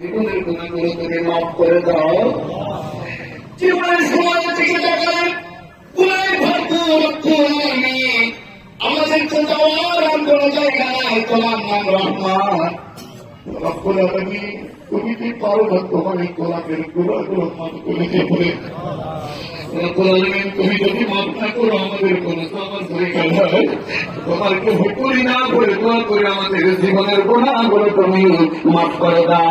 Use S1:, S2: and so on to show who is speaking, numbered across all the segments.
S1: জীবনের গুণাগুলো তুমি মাফ করে দাও। জীবনের সময় থেকে দেখান গুণায় ভরপুর তুমি আমাদেরকে যাওয়ার আর কোন জায়গা নাই। তোমার নাম রহমান। রব্বুল আলামিন, তুমি কি পারো না তোমার এই গোলাপের গুণাগুলো মাফ করে দেবে? রব্বুল আলামিন, তুমি যদি মাফ না করো আমাদের কোনো আমার হয়ে গেল তোমার কেউ করি না বলে দোয়া করে আমাদের জীবনের গুণাগুলো তুমি মাফ করে দাও।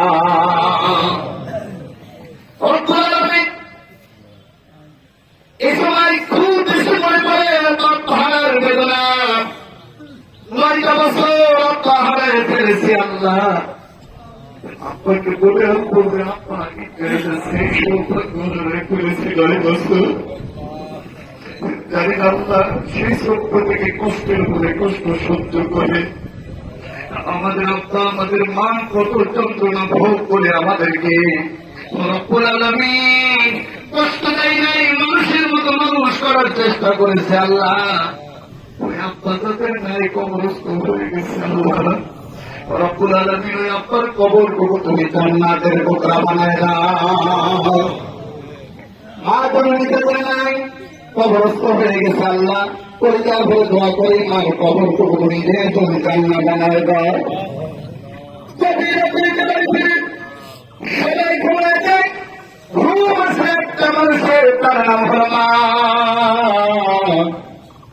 S1: রব্বুল আলামিন, এই সময় খুব বেশি মনে পড়ে পাহাড়ের বেদনা। 9টা বছর পাহাড়ে ফেলেছি আল্লাহ। আপনাকে বলে বলবে আপনাকে সেই সৌভাগ্য ফেলেছি 9 বছর। জানি না আল্লাহ সেই সভ্য থেকে কষ্টের উপরে কষ্ট সহ্য করে আমাদের আত্মা আমাদের মা কত যন্ত্রণা ভোগ করে আমাদেরকে রব্বুল আলামিন কষ্ট দেয় নাই, মানুষের মতো মানুষ করার চেষ্টা করেছে আল্লাহ। ওই আত্মা তাদের নাই কবরস্থ হয়ে গেছে আল্লাহ। রব্বুল আলামিন, ওই আত্মার কবর তুমি জান্নাতের টুকরা বানায় দাও। মা জননীতে নাই কবরস্থ হয়ে গেছে আল্লাহ। পরিবার হয়ে দোয়া করে মার কবর তুমি তুমি জান্নাত বানায় দাও। সবাই ঘুমায় যায়, ঘুম আসে একটা মানুষের, তার নাম হল মা।